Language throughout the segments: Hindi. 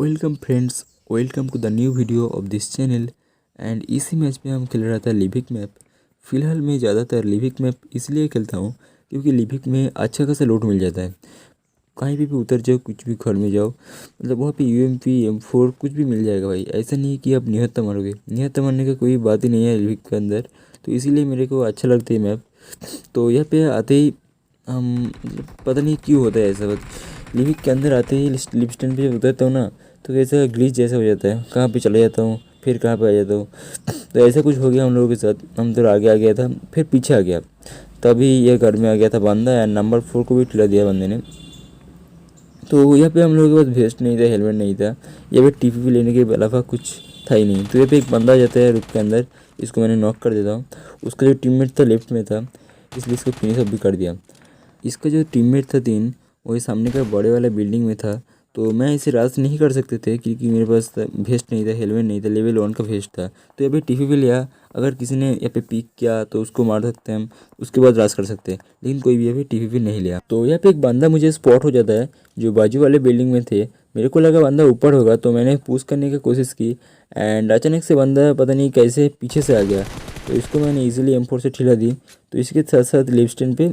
Welcome friends, welcome to the new video of this channel. And इसी मैच में हम खेल रहा था लिविक मैप। फ़िलहाल मैं ज़्यादातर लिविक मैप इसलिए खेलता हूँ क्योंकि लिविक में अच्छा खासा लूट मिल जाता है। कहीं भी उतर जाओ, कुछ भी घर में जाओ, मतलब वहाँ पे यूएमपी M4 कुछ भी मिल जाएगा भाई। ऐसा नहीं है कि आप निहत्था मारोगे, निहत्था मारने का कोई बात ही नहीं है लिविक के अंदर। तो इसीलिए मेरे को अच्छा लगता है मैप। तो यहाँ पे आते ही हम पता नहीं क्यों होता है ऐसा, बस लिविक के अंदर आते ही लिप स्टैंड पे उतरता हूँ ना, तो ऐसा ग्लिच जैसा हो जाता है, कहाँ पे चला जाता हूँ फिर कहाँ पे आ जाता हूँ। तो ऐसा कुछ हो गया हम लोगों के साथ। हम तो आगे आ गया था, फिर पीछे आ गया, तभी ये घर में आ गया था बंदा, एंड नंबर 4 को भी ठिला दिया बंदे ने। तो यहाँ पे हम लोगों के पास वेस्ट नहीं था, हेलमेट नहीं था, यहाँ पे टीपी लेने के अलावा कुछ था ही नहीं। तो यहाँ पे एक बंदा आ जाता है रुक के अंदर, इसको मैंने नॉक कर देता हूँ। उसका जो टीममेट था लेफ्ट में था, इसलिए इसको फिनिश अप भी कर दिया। इसका जो टीममेट था 3, वही सामने का बड़े वाला बिल्डिंग में था। तो मैं इसे राज नहीं कर सकते थे क्योंकि मेरे पास वेस्ट नहीं था, हेलमेट नहीं था, लेवल 1 का वेस्ट था। तो यहाँ पे टीपी भी लिया, अगर किसी ने यहाँ पे पिक किया तो उसको मार सकते हैं हम, उसके बाद राज कर सकते हैं। लेकिन कोई भी यहाँ पे टीपी भी नहीं लिया। तो यहाँ पे एक बंदा मुझे स्पॉट हो जाता है जो बाजू वाले बिल्डिंग में थे। मेरे को लगा बंदा ऊपर होगा, तो मैंने पुश करने की कोशिश की, एंड अचानक से बंदा पता नहीं कैसे पीछे से आ गया। तो इसको मैंने ईजिली M4 से ठिला दी। तो इसके साथ साथ लिप स्टैंड पे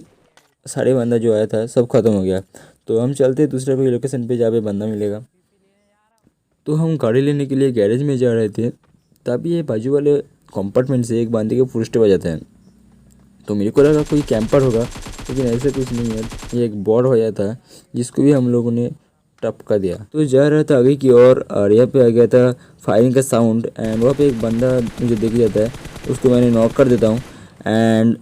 सारे बंदा जो आया था सब खत्म हो गया। तो हम चलते दूसरे कोई लोकेशन पे जहाँ पे बंदा मिलेगा। तो हम गाड़ी लेने के लिए गैरेज में जा रहे थे, तभी ये बाजू वाले कंपार्टमेंट से एक बंदे के फुटस्टेप आ जाते हैं। तो मेरे को लगा कोई कैंपर होगा, लेकिन ऐसा कुछ नहीं है, ये एक बॉड हो जाता है जिसको भी हम लोगों ने टपका दिया। तो जा रहा था आगे की और यहाँ पे आ गया था फायरिंग का साउंड, एंड वहाँ पे एक बंदा मुझे दिख जाता है, उसको मैंने नॉक कर देता हूँ। एंड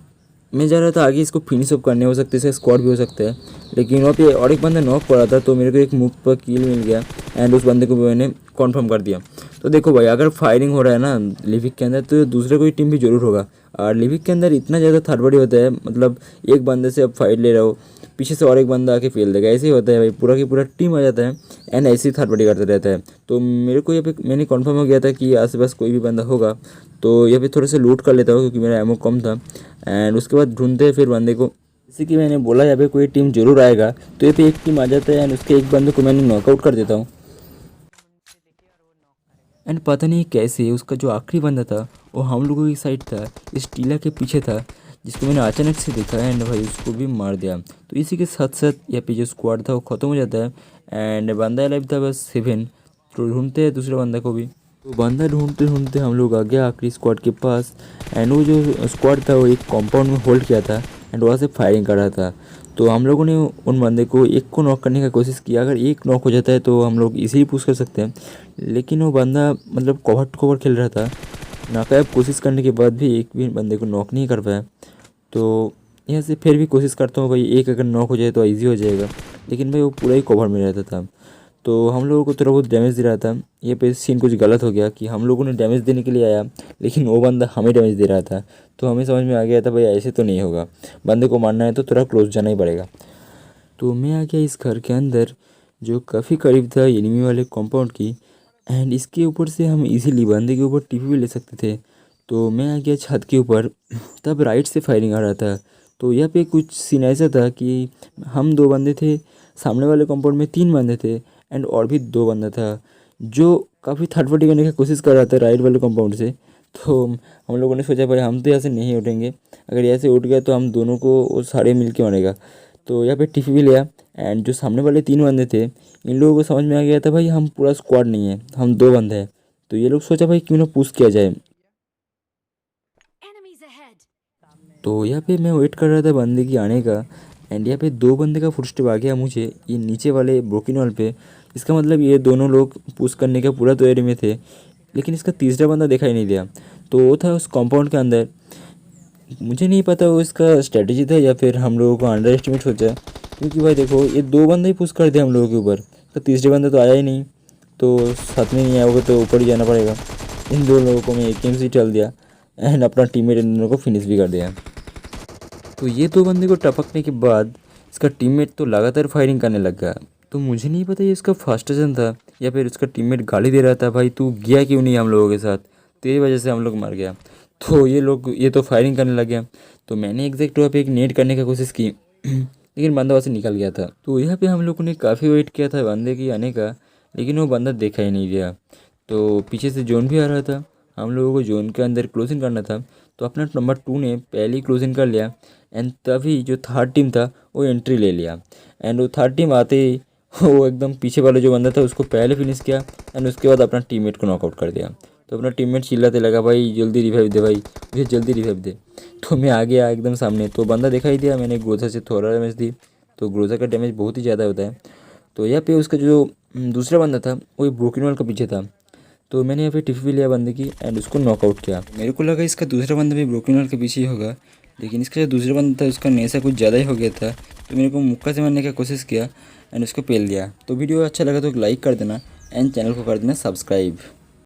मैं जा रहा था आगे इसको फिनिश अप करने, हो सकते हैं स्क्वाड भी हो सकता है, लेकिन वहाँ पे और एक बंदा नॉक पड़ा था। तो मेरे को एक मूव पर किल मिल गया, एंड उस बंदे को भी मैंने कॉन्फर्म कर दिया। तो देखो भाई, अगर फायरिंग हो रहा है ना लिविक के अंदर, तो दूसरे कोई टीम भी जरूर होगा। और लिविक के अंदर इतना ज़्यादा थर्ड पार्टी होता है, मतलब एक बंदे से अब फाइट ले रहा हो, पीछे से और एक बंदा आके फेल देगा, ऐसे ही होता है भाई, पूरा की पूरा टीम आ जाता है, एंड ऐसे ही थर्ड पार्टी करता रहता है। तो मेरे को यहाँ पे मैंने कन्फर्म हो गया था कि आस पास कोई भी बंदा होगा, तो यहाँ पे थोड़ा सा लूट कर लेता हूँ क्योंकि मेरा एमओ कम था। एंड उसके बाद ढूंढते हैं फिर बंदे को। जैसे कि मैंने बोला यहाँ पे कोई टीम जरूर आएगा, तो यहाँ पे एक टीम आ जाता है, एंड उसके एक बंदे को मैंने नॉकआउट कर देता हूँ। एंड पता नहीं कैसे उसका जो आखिरी बंदा था वो हम लोगों की साइड था, इस टीला के पीछे था, जिसको मैंने अचानक से देखा, एंड भाई उसको भी मार दिया। तो इसी के साथ साथ यहाँ पे जो स्क्वाड था वो ख़त्म हो जाता है, एंड बंदा लाइव था बस 7। तो ढूंढते हैं दूसरे बंदा को भी। तो बंदा ढूंढते ढूंढते हम लोग आ गया आखिरी स्क्वाड के पास, एंड वो जो स्क्वाड था वो एक कॉम्पाउंड में होल्ड किया था, एंड वहाँ से फायरिंग कर रहा था। तो हम लोगों ने उन बंदे को एक को नॉक करने का कोशिश किया, अगर एक नॉक हो जाता है तो हम लोग इजीली पुश कर सकते हैं। लेकिन वो बंदा मतलब कवर टू कवर खेल रहा था, नाकाब कोशिश करने के बाद भी एक भी बंदे को नॉक नहीं कर पाया। तो यहाँ से फिर भी कोशिश करता हूँ भाई, एक अगर नॉक हो जाए तो ईजी हो जाएगा, लेकिन भाई वो पूरा ही कवर में रहता था। तो हम लोगों को थोड़ा बहुत डैमेज दे रहा था। ये पे सीन कुछ गलत हो गया कि हम लोगों ने डैमेज देने के लिए आया, लेकिन वो बंदा हमें डैमेज दे रहा था। तो हमें समझ में आ गया था भाई ऐसे तो नहीं होगा, बंदे को मारना है तो थोड़ा क्लोज जाना ही पड़ेगा। तो मैं आ गया इस घर के अंदर जो काफ़ी करीब था एनिमी वाले कंपाउंड की, एंड इसके ऊपर से हम इजीली बंदे के ऊपर टीपी भी ले सकते थे। तो मैं आ गया छत के ऊपर, तब राइट से फायरिंग आ रहा था। तो यहाँ पे कुछ सीन ऐसा था कि हम 2 बंदे थे, सामने वाले कंपाउंड में 3 बंदे थे, एंड और भी 2 बंदा था जो काफ़ी थर्ड पार्टी करने की कोशिश कर रहा था राइट वाले कंपाउंड से। तो हम लोगों ने सोचा भाई हम तो यहाँ से नहीं उठेंगे, अगर यहाँ से उठ गया तो हम दोनों को वो सारे मिल के मारेगा। तो यहाँ पे टिफी भी लिया, एंड जो सामने वाले 3 बंदे थे, इन लोगों को समझ में आ गया था भाई हम पूरा स्क्वाड नहीं है, हम 2 बंदे हैं। तो ये लोग सोचा भाई क्यों ना पुश किया जाए। तो यहाँ पे मैं वेट कर रहा था बंदे की आने का, एंड यहाँ पे 2 बंदे का फुटस्टेप आ गया मुझे ये नीचे वाले ब्रोकन वॉल पे। इसका मतलब ये दोनों लोग पुश करने का पूरा तैयारी में थे, लेकिन इसका तीसरा बंदा दिखाई नहीं दिया। तो वो था उस कॉम्पाउंड के अंदर। मुझे नहीं पता वो इसका स्ट्रेटजी था या फिर हम लोगों को अंडर एस्टिमेट सोचा, क्योंकि भाई देखो ये 2 बंदे ही पुश कर दिए हम लोगों के ऊपर, तो तीसरे बंदा तो आया ही नहीं। तो साथ में नहीं आया होगा तो ऊपर ही जाना पड़ेगा। इन 2 लोगों को मैं एक गेम से चल दिया, एंड अपना टीममेट इन दोनों को फिनिश भी कर दिया। तो ये 2 बंदे को टपकने के बाद इसका टीममेट तो लगातार फायरिंग करने लग गया। तो मुझे नहीं पता ये इसका फर्स्ट टर्न था या फिर उसका टीममेट गाली दे रहा था भाई तू गया क्यों नहीं हम लोगों के साथ, तेरी वजह से हम लोग मर गया। तो ये तो फायरिंग करने लग गया। तो मैंने एग्जैक्ट वहाँ पे एक नेट करने की कोशिश की, लेकिन बंदा वहाँ से निकल गया था। तो यहाँ पे हम लोगों ने काफ़ी वेट किया था बंदे की आने का, लेकिन वो बंदा देखा ही नहीं गया। तो पीछे से जोन भी आ रहा था, हम लोगों को जोन के अंदर क्लोजिंग करना था। तो अपना नंबर 2 ने पहले ही क्लोजिंग कर लिया एंड तभी जो थर्ड टीम था वो एंट्री ले लिया। एंड वो थर्ड टीम आते ही वो एकदम पीछे वाला जो बंदा था उसको पहले फिनिश किया एंड उसके बाद अपना टीममेट को नॉकआउट कर दिया। तो अपना टीममेट चिल्लाते लगा, भाई जल्दी रिवाइव दे, भाई मुझे जल्दी रिवाइव दे। तो मैं आ गया एकदम सामने, तो बंदा दिखाई दिया, मैंने ग्रोजा से थोड़ा डैमेज दी। तो ग्रोजा का डैमेज बहुत ही ज़्यादा होता है। तो यहाँ पे उसका जो दूसरा बंदा था वो ब्रोकन वॉल का पीछे था। तो मैंने यहाँ पे टिप भी लिया बंदे की एंड उसको नॉकआउट किया। मेरे को लगा इसका दूसरा बंदा भी ब्रोकन वॉल के पीछे ही होगा, लेकिन इसका जो दूसरा बंदा था उसका नेशा कुछ ज़्यादा ही हो गया था। तो मेरे को मुक्का से मारने का कोशिश किया एंड उसको पेल दिया। तो वीडियो अच्छा लगा तो लाइक कर देना एंड चैनल को कर देना सब्सक्राइब।